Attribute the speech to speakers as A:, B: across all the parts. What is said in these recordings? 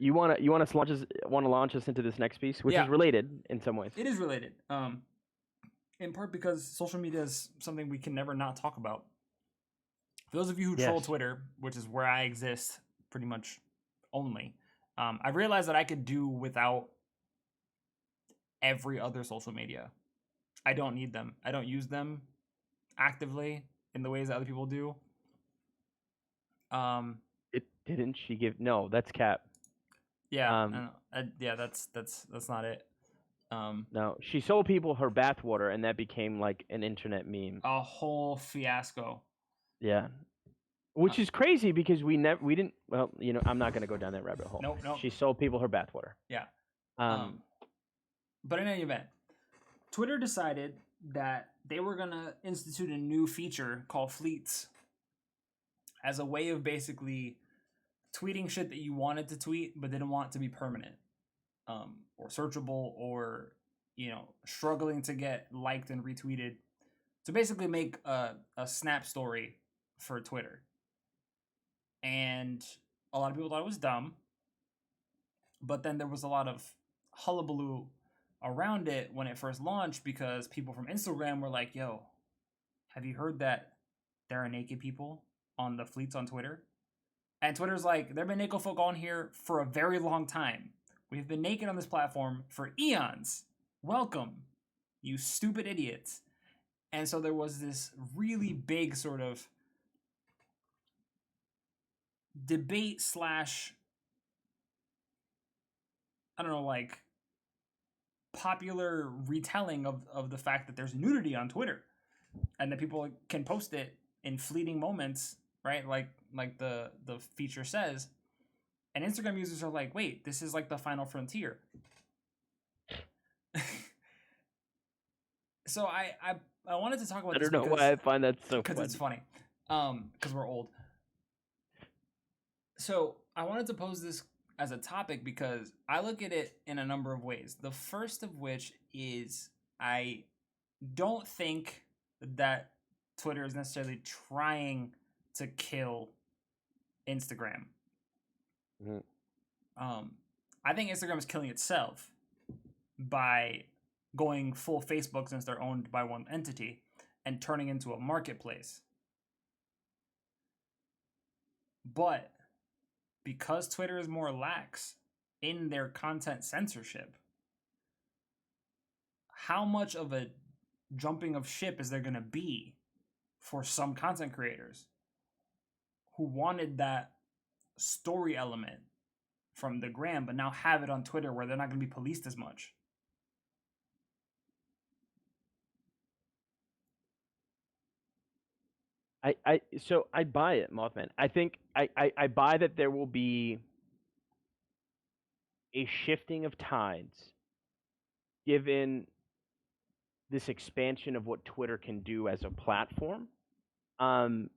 A: You want to launch us into this next piece, which
B: Yeah.
A: is related in some ways.
B: It is related. In part because social media is something we can never not talk about. For those of you who troll
A: Yes.
B: Twitter, which is where I exist pretty much only, I realized that I could do without every other social media. I don't need them. I don't use them actively in the ways that other people do.
A: It didn't she give? No, that's cap.
B: Yeah, yeah, that's not it.
A: No, she sold people her bathwater, and that became like an internet meme.
B: A whole fiasco.
A: Yeah, which is crazy because we didn't. Well, I'm not gonna go down that rabbit hole.
B: Nope.
A: She sold people her bathwater.
B: Yeah. But in any event, Twitter decided that they were gonna institute a new feature called Fleets as a way of basically tweeting shit that you wanted to tweet but didn't want to be permanent, or searchable, or struggling to get liked and retweeted, to basically make a snap story for Twitter. And a lot of people thought it was dumb, but then there was a lot of hullabaloo around it when it first launched, because people from Instagram were like, yo, have you heard that there are naked people on the fleets on Twitter? And Twitter's like, there have been naked folk on here for a very long time. We've been naked on this platform for eons. Welcome, you stupid idiots. And so there was this really big sort of debate slash, I don't know, like popular retelling of the fact that there's nudity on Twitter and that people can post it in fleeting moments, right? Like the feature says. And Instagram users are like, wait, this is like the final frontier. So I wanted to talk about this.
A: I don't know why I find that so funny.
B: Because it's funny. Because we're old. So I wanted to pose this as a topic because I look at it in a number of ways. The first of which is, I don't think that Twitter is necessarily trying to kill Instagram.
A: Mm-hmm.
B: I think Instagram is killing itself by going full Facebook, since they're owned by one entity, and turning into a marketplace. But because Twitter is more lax in their content censorship, how much of a jumping of ship is there going to be for some content creators who wanted that story element from the gram, but now have it on Twitter where they're not going to be policed as much?
A: So I buy it, Mothman. I think I buy that there will be a shifting of tides given this expansion of what Twitter can do as a platform, and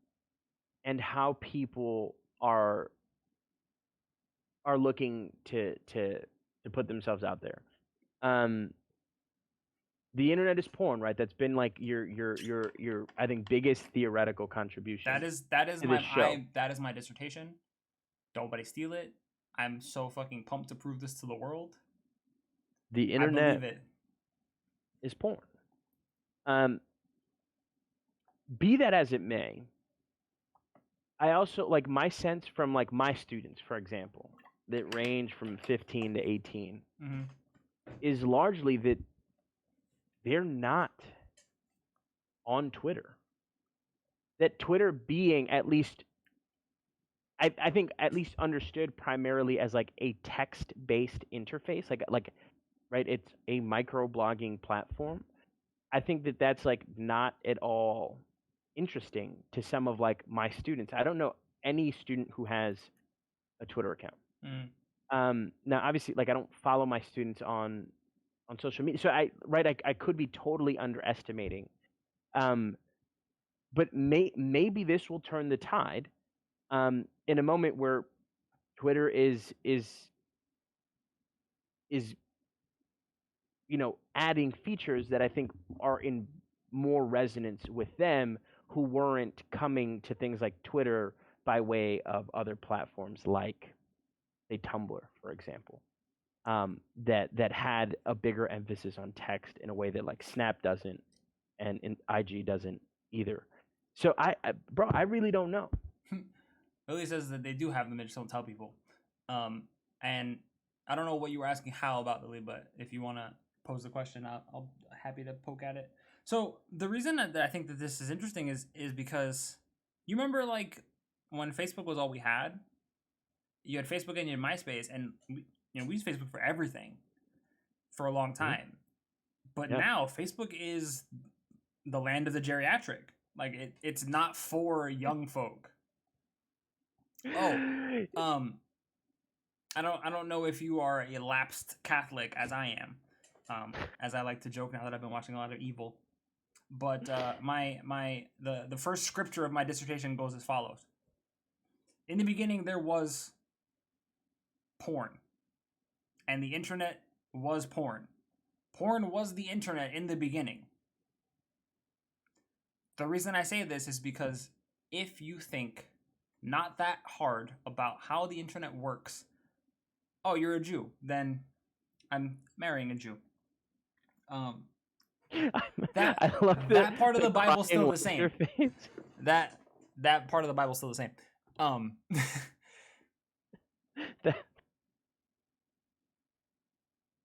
A: how people are looking to put themselves out there. The internet is porn, right? That's been like your I think biggest theoretical contribution.
B: That is my dissertation. Nobody steal it. I'm so fucking pumped to prove this to the world.
A: The internet is porn. Be that as it may, I also like my sense from like my students, for example, that range from 15 to 18, is largely that they're not on Twitter. That Twitter being, at least, I think, at least understood primarily as like a text-based interface, like right, it's a microblogging platform. I think that that's like not at all interesting to some of like my students. I don't know any student who has a Twitter account. Now, obviously, like I don't follow my students on social media, so I could be totally underestimating. But maybe this will turn the tide, in a moment where Twitter is adding features that I think are in more resonance with them, who weren't coming to things like Twitter by way of other platforms like say Tumblr, for example, that had a bigger emphasis on text in a way that like Snap doesn't, and IG doesn't either. So bro, I really don't know.
B: Lily says that they do have them, they just don't tell people. And I don't know what you were asking Hal about, Lily, but if you want to pose the question, I'll happy to poke at it. So the reason that I think that this is interesting is because you remember like when Facebook was all we had. You had Facebook and you had MySpace, and we used Facebook for everything for a long time. Mm-hmm. But now Facebook is the land of the geriatric. Like it's not for young folk. I don't know if you are a lapsed Catholic as I am, as I like to joke now that I've been watching a lot of Evil. But the first scripture of my dissertation goes as follows: in the beginning there was porn, and the internet was porn. Porn was the internet in the beginning. The reason I say this is because if you think not that hard about how the internet works, oh, you're a Jew, then I'm marrying a Jew.
A: I love
B: that part of the Bible's still the same. That part of the Bible's still the same.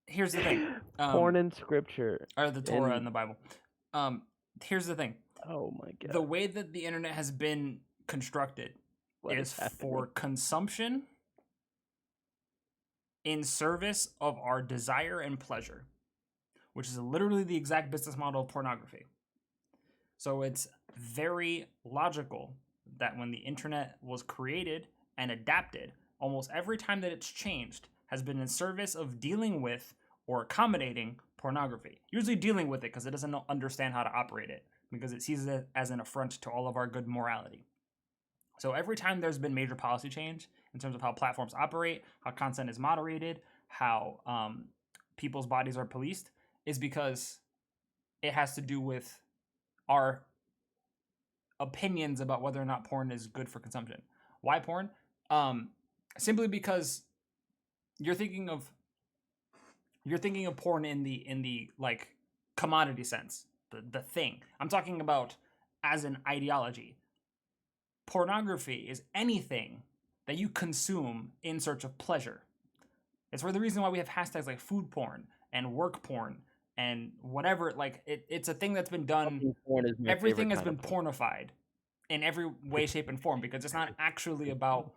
B: Here's the thing.
A: Porn in scripture.
B: Or the Torah in the Bible. Here's the thing.
A: Oh my God.
B: The way that the internet has been constructed is for consumption in service of our desire and pleasure, which is literally the exact business model of pornography. So it's very logical that when the internet was created and adapted, almost every time that it's changed has been in service of dealing with or accommodating pornography. Usually dealing with it because it doesn't understand how to operate it, because it sees it as an affront to all of our good morality. So every time there's been major policy change in terms of how platforms operate, how content is moderated, how people's bodies are policed, is because it has to do with our opinions about whether or not porn is good for consumption. Why porn? Simply because you're thinking of porn in the like commodity sense, the thing. I'm talking about as an ideology. Pornography is anything that you consume in search of pleasure. It's for the reason why we have hashtags like food porn and work porn and whatever. Like it's a thing that's been done. Everything has been pornified in every way, shape, and form, because it's not actually about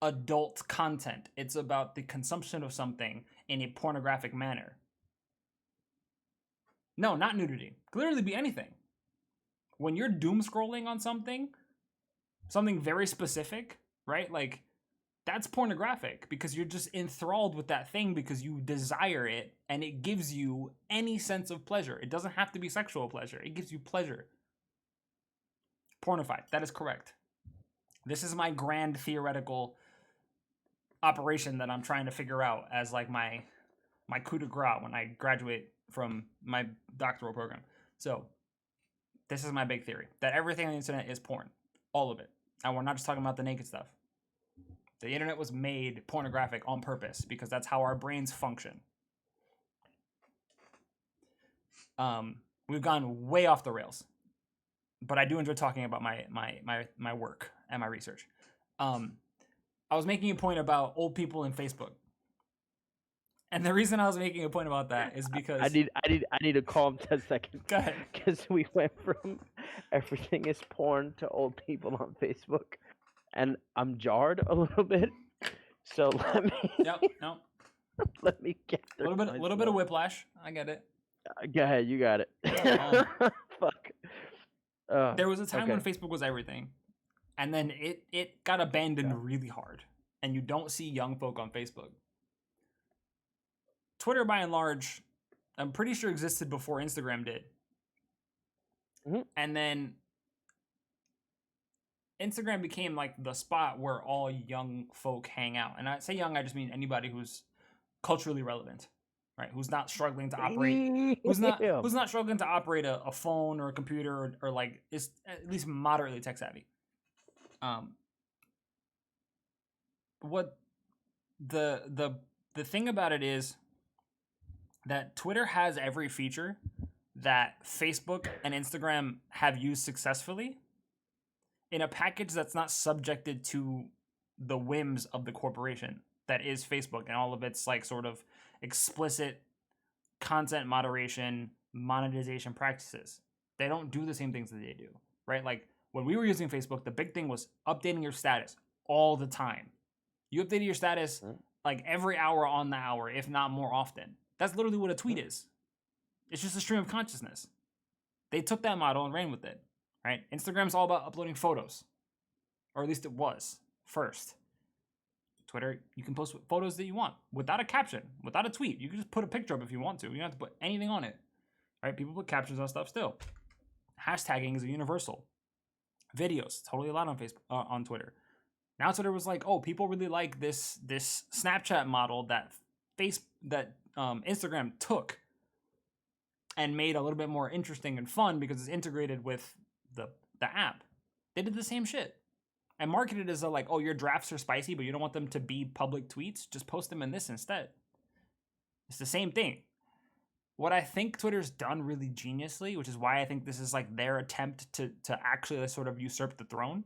B: adult content. It's about the consumption of something in a pornographic manner. No, not nudity. Could literally be anything. When you're doom scrolling on something very specific, right? Like that's pornographic because you're just enthralled with that thing because you desire it and it gives you any sense of pleasure. It doesn't have to be sexual pleasure. It gives you pleasure. Pornified. That is correct. This is my grand theoretical operation that I'm trying to figure out as like my coup de grace when I graduate from my doctoral program. So this is my big theory, that everything on the internet is porn. All of it. And we're not just talking about the naked stuff. The internet was made pornographic on purpose because that's how our brains function. We've gone way off the rails, but I do enjoy talking about my work and my research. I was making a point about old people in Facebook. And the reason I was making a point about that is because
A: I need to calm 10 seconds.
B: Go ahead.
A: Because we went from everything is porn to old people on Facebook, and I'm jarred a little bit. So let me.
B: Yep. No.
A: Let me get
B: a little bit of whiplash. I get it.
A: Go ahead. You got it. Fuck.
B: There was a time when Facebook was everything, and then it got abandoned really hard, and you don't see young folk on Facebook. Twitter, by and large, I'm pretty sure existed before Instagram did.
A: Mm-hmm.
B: And then Instagram became like the spot where all young folk hang out. And I say young, I just mean anybody who's culturally relevant, right? Who's not struggling to operate, who's not struggling to operate a phone or a computer or like is at least moderately tech savvy. What the thing about it is that Twitter has every feature that Facebook and Instagram have used successfully in a package that's not subjected to the whims of the corporation that is Facebook and all of its like sort of explicit content moderation, monetization practices. They don't do the same things that they do, right? Like when we were using Facebook, the big thing was updating your status all the time. You updated your status like every hour on the hour, if not more often. That's literally what a tweet is. It's just a stream of consciousness. They took that model and ran with it, right? Instagram's all about uploading photos, or at least it was first. Twitter, you can post photos that you want without a caption, without a tweet. You can just put a picture up if you want to. You don't have to put anything on it, right? People put captions on stuff still. Hashtagging is a universal. Videos, totally allowed on Facebook, on Twitter. Now Twitter was like, oh, people really like this Snapchat model that Instagram took and made a little bit more interesting and fun because it's integrated with the app. They did the same shit and marketed as a like, oh, your drafts are spicy, but you don't want them to be public tweets. Just post them in this instead. It's the same thing. What I think Twitter's done really geniusly, which is why I think this is like their attempt to actually sort of usurp the throne,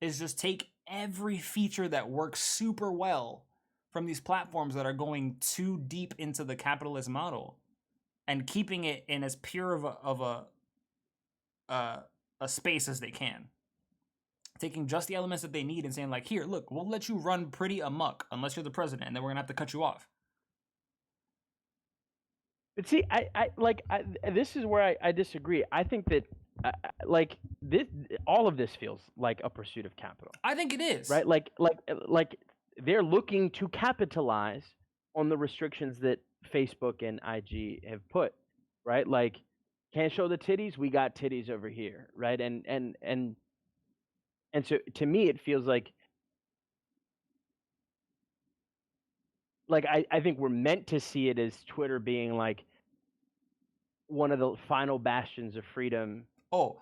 B: is just take every feature that works super well from these platforms that are going too deep into the capitalist model and keeping it in as pure of a space as they can. Taking just the elements that they need and saying like, here, look, we'll let you run pretty amok unless you're the president, and then we're gonna have to cut you off.
A: But see, this is where I disagree. I think that like this, all of this feels like a pursuit of capital.
B: I think it is.
A: Right? Like they're looking to capitalize on the restrictions that Facebook and IG have put, right? Like, can't show the titties, we got titties over here, right? And so to me it feels like I think we're meant to see it as Twitter being like one of the final bastions of freedom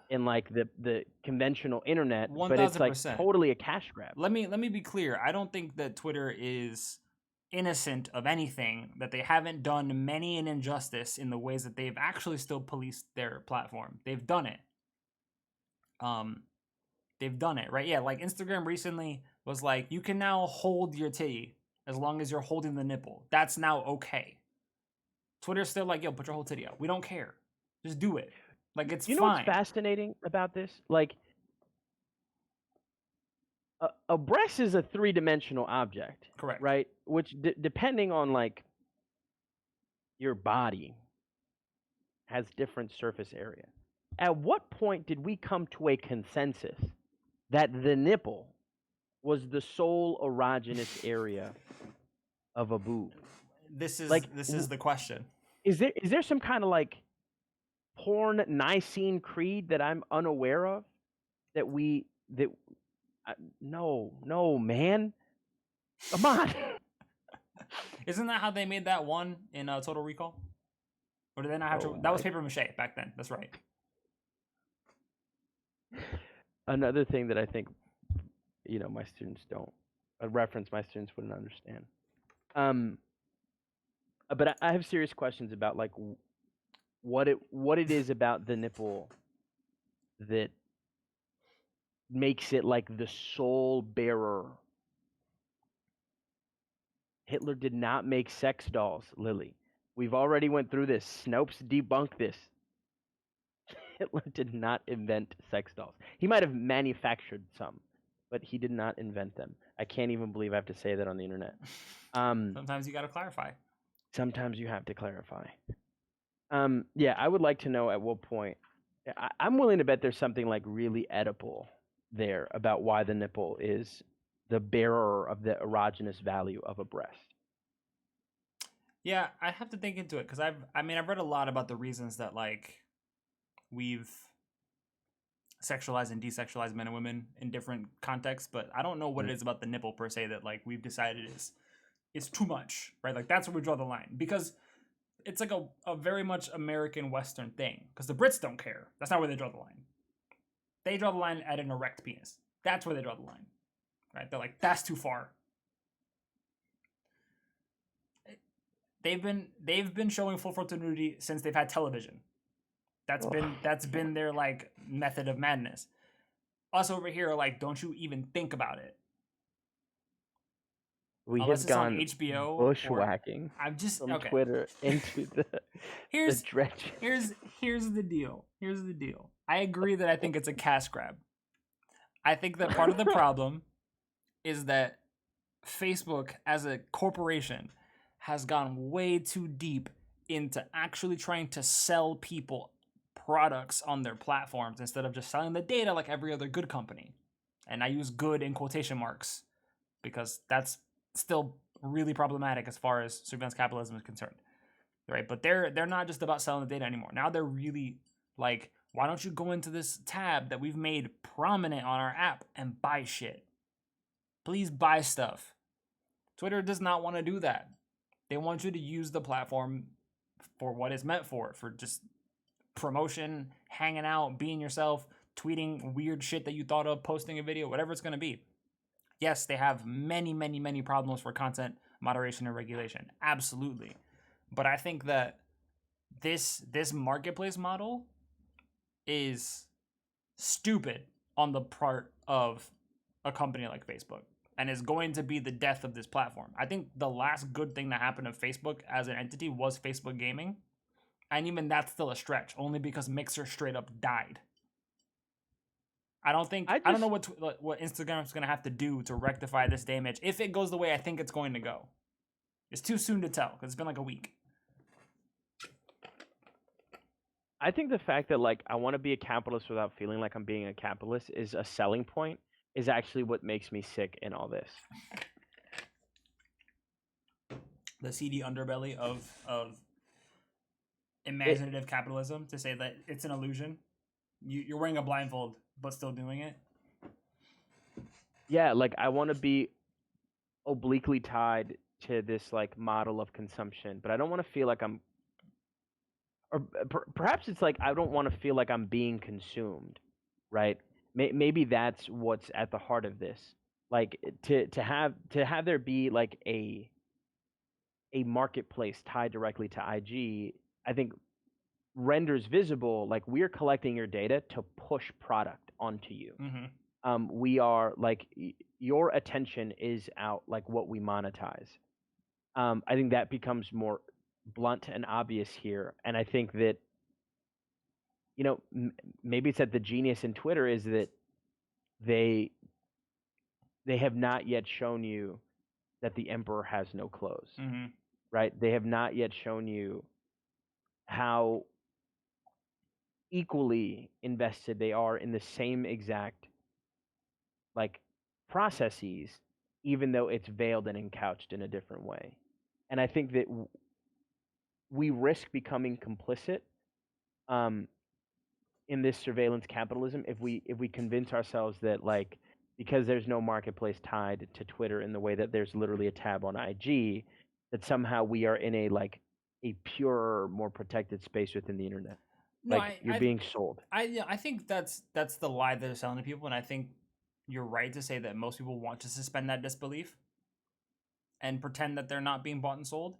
A: in like the conventional internet,
B: 1000%.
A: But it's like totally a cash grab.
B: Let me be clear. I don't think that Twitter is innocent of anything, that they haven't done many an injustice in the ways that they've actually still policed their platform. They've done it. They've done it, right? Yeah, like Instagram recently was like, you can now hold your titty as long as you're holding the nipple. That's now okay. Twitter's still like, yo, put your whole titty out. We don't care. Just do it. Like, it's fine.
A: You know what's fascinating about this? Like, a breast is a three-dimensional object.
B: Correct.
A: Right? Which, depending on, like, your body, has different surface area. At what point did we come to a consensus that the nipple was the sole erogenous area of a boob?
B: This is the question.
A: Is there some kind of like porn Nicene creed that I'm unaware of? No, man. Come on.
B: Isn't that how they made that one in Total Recall? Or did they not have to? That was paper mache back then. That's right.
A: Another thing that I think, my students don't, a reference my students wouldn't understand. But I have serious questions about like what it is about the nipple that makes it like the sole bearer. Hitler did not make sex dolls, Lily. We've already went through this. Snopes debunked this. Hitler did not invent sex dolls. He might have manufactured some, but he did not invent them. I can't even believe I have to say that on the internet.
B: Sometimes you got to clarify.
A: Sometimes you have to clarify. Yeah, I would like to know at what point. I'm willing to bet there's something like really Oedipal there about why the nipple is the bearer of the erogenous value of a breast.
B: Yeah, I have to think into it because I've read a lot about the reasons that like we've sexualized and desexualized men and women in different contexts, but I don't know what it is about the nipple per se that like we've decided is too much, right? Like that's where we draw the line because it's like a very much American Western thing because the Brits don't care. That's not where they draw the line. They draw the line at an erect penis. That's where they draw the line, right? They're like, that's too far. they've been showing full frontal nudity since they've had television. That's been their like method of madness. Us over here are like, don't you even think about it.
A: We
B: Unless
A: have
B: it's on
A: gone
B: HBO
A: bushwhacking
B: I'm just
A: from
B: okay.
A: Twitter into the
B: Here's
A: dredge.
B: here's the deal. Here's the deal. I agree that I think it's a cash grab. I think that part of the problem is that Facebook as a corporation has gone way too deep into actually trying to sell people products on their platforms instead of just selling the data like every other good company. And I use good in quotation marks because that's still really problematic as far as surveillance capitalism is concerned. Right? But they're not just about selling the data anymore. Now they're really like, why don't you go into this tab that we've made prominent on our app and buy shit? Please buy stuff. Twitter does not want to do that. They want you to use the platform for what it's meant for just promotion, hanging out, being yourself, tweeting weird shit that you thought of, posting a video, whatever it's going to be. Yes, they have many, many, many problems for content moderation and regulation. Absolutely. But I think that this marketplace model is stupid on the part of a company like Facebook and is going to be the death of this platform. I think the last good thing that happened to Facebook as an entity was Facebook Gaming. And even that's still a stretch, only because Mixer straight up died. I don't know what Instagram's going to have to do to rectify this damage if it goes the way I think it's going to go. It's too soon to tell because it's been like a week.
A: I think the fact that like I want to be a capitalist without feeling like I'm being a capitalist is a selling point is actually what makes me sick in all this.
B: The seedy underbelly of imaginative capitalism, to say that it's an illusion. You're wearing a blindfold but still doing it.
A: Yeah, like I want to be obliquely tied to this like model of consumption, but I don't want to feel like I'm, or perhaps it's like I don't want to feel like I'm being consumed, right? Maybe that's what's at the heart of this. Like to have there be like a marketplace tied directly to IG, I think renders visible like we're collecting your data to push product onto you.
B: Mm-hmm.
A: We are like your attention is out like what we monetize. I think that becomes more blunt and obvious here, and I think that maybe it's that the genius in Twitter is that they have not yet shown you that the emperor has no clothes.
B: Mm-hmm.
A: Right? They have not yet shown you how equally invested they are in the same exact like processes, even though it's veiled and encouched in a different way. And I think that we risk becoming complicit in this surveillance capitalism if we convince ourselves that like because there's no marketplace tied to Twitter in the way that there's literally a tab on IG, that somehow we are in a like a purer, more protected space within the internet.
B: No,
A: like you're being sold.
B: I think that's the lie they're selling to people, and I think you're right to say that most people want to suspend that disbelief and pretend that they're not being bought and sold.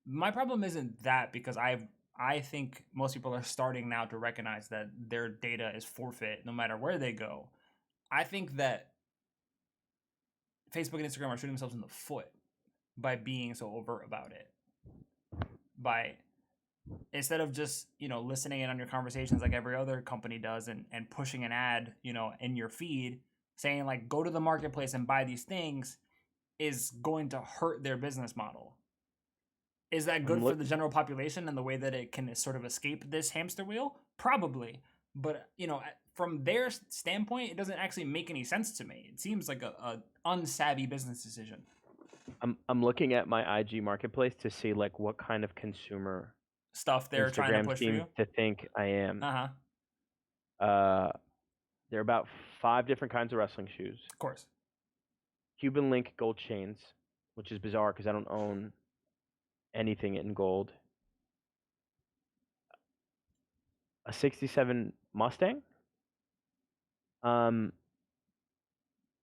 B: My problem isn't that, because I think most people are starting now to recognize that their data is forfeit no matter where they go. I think that Facebook and Instagram are shooting themselves in the foot by being so overt about it. By instead of just, listening in on your conversations like every other company does and pushing an ad, in your feed saying like, go to the marketplace and buy these things, is going to hurt their business model. Is that good for the general population and the way that it can sort of escape this hamster wheel? Probably. But, from their standpoint, it doesn't actually make any sense to me. It seems like a unsavvy business decision.
A: I'm looking at my IG marketplace to see like what kind of consumer
B: stuff they're
A: Instagram
B: trying to push for you
A: to think I am.
B: Uh-huh.
A: There are about 5 different kinds of wrestling shoes.
B: Of course.
A: Cuban link gold chains, which is bizarre because I don't own anything in gold. A 67 Mustang.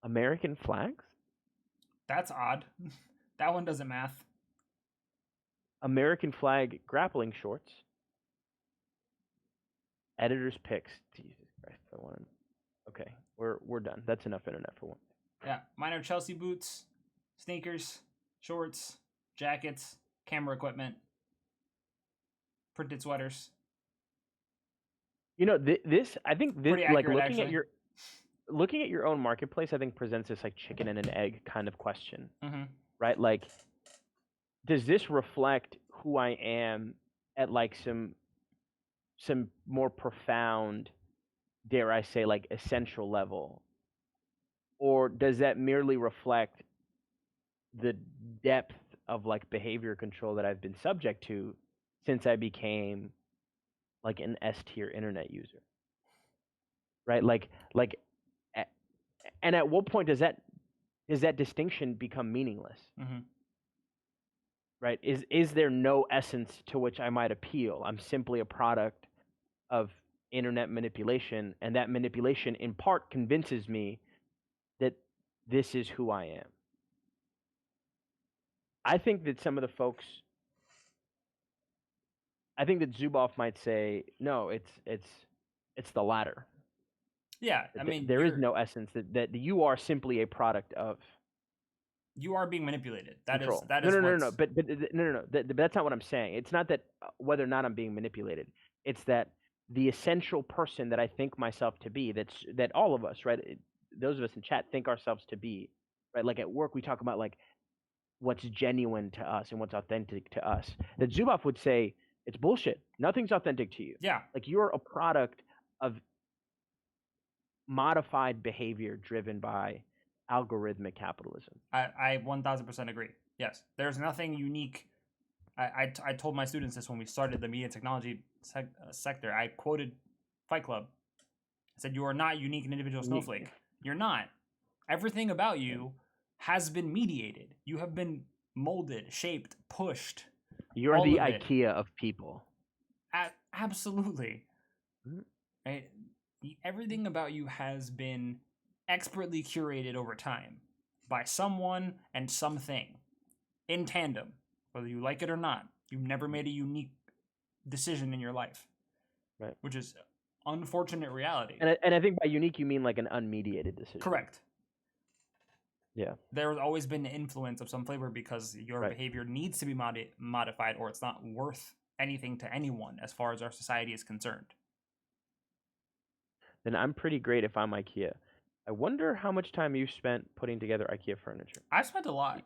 A: American flags.
B: That's odd. That one doesn't math.
A: American flag grappling shorts. Editor's picks. Jesus Christ, I want to. Okay, we're done. That's enough internet for one.
B: Yeah, mine are Chelsea boots, sneakers, shorts, jackets, camera equipment, printed sweaters.
A: You know, this I think this
B: Pretty
A: like
B: accurate, actually.
A: looking at your own marketplace, I think presents this like chicken and an egg kind of question,
B: Mm-hmm.
A: right? Like, does this reflect who I am at like some more profound, dare I say, like essential level, or does that merely reflect the depth of like behavior control that I've been subject to since I became like an S tier internet user, right? And at what point does that distinction become meaningless?
B: Mm-hmm.
A: Right? Is there no essence to which I might appeal? I'm simply a product of internet manipulation, and that manipulation in part convinces me that this is who I am. I think that some of the folks, I think that Zuboff might say, no, it's the latter.
B: Yeah, I mean,
A: there is no essence, that you are simply a product of.
B: You are being manipulated. That
A: control.
B: is
A: No. But no. That's not what I'm saying. It's not that whether or not I'm being manipulated. It's that the essential person that I think myself to be, that all of us, right? Those of us in chat think ourselves to be, right? Like at work, we talk about like what's genuine to us and what's authentic to us. That Zuboff would say it's bullshit. Nothing's authentic to you.
B: Yeah.
A: Like you're a product of modified behavior driven by algorithmic capitalism.
B: I 1000% agree. Yes, there's nothing unique. I told my students this when we started the media technology sector. I quoted Fight Club. I said, "You are not unique and individual snowflake. You're not. Everything about you has been mediated. You have been molded, shaped, pushed.
A: You're the IKEA of people."
B: Absolutely. Right? Everything about you has been expertly curated over time by someone and something in tandem, whether you like it or not. You've never made a unique decision in your life,
A: right?
B: Which is unfortunate reality.
A: And I think by unique you mean like an unmediated decision.
B: Correct.
A: Yeah.
B: There's always been an influence of some flavor because your behavior needs to be modified, or it's not worth anything to anyone as far as our society is concerned.
A: Then I'm pretty great if I'm IKEA. I wonder how much time you've spent putting together IKEA furniture.
B: I've spent a lot.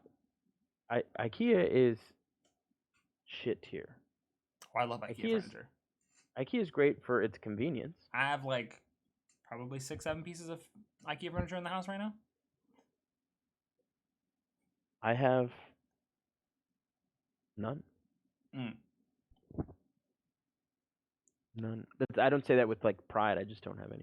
A: IKEA is shit tier.
B: Oh, I love IKEA furniture.
A: IKEA is great for its convenience.
B: I have like probably 6-7 pieces of IKEA furniture in the house right now.
A: I have none. None. I don't say that with like pride. I just don't have any.